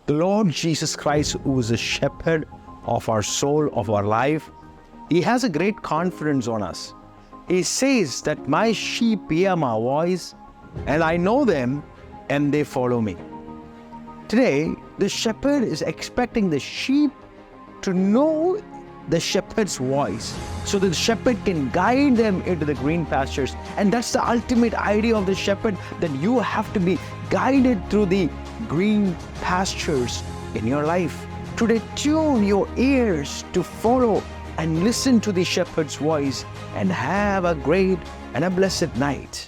The Lord Jesus Christ, who is the shepherd of our soul, of our life, He has a great confidence on us. He says that my sheep hear my voice, and I know them, and they follow me. Today, the shepherd is expecting the sheep to know the shepherd's voice, so that the shepherd can guide them into the green pastures. And that's the ultimate idea of the shepherd, that you have to be guided through the green pastures in your life. Today, tune your ears to follow and listen to the shepherd's voice, and have a great and a blessed night.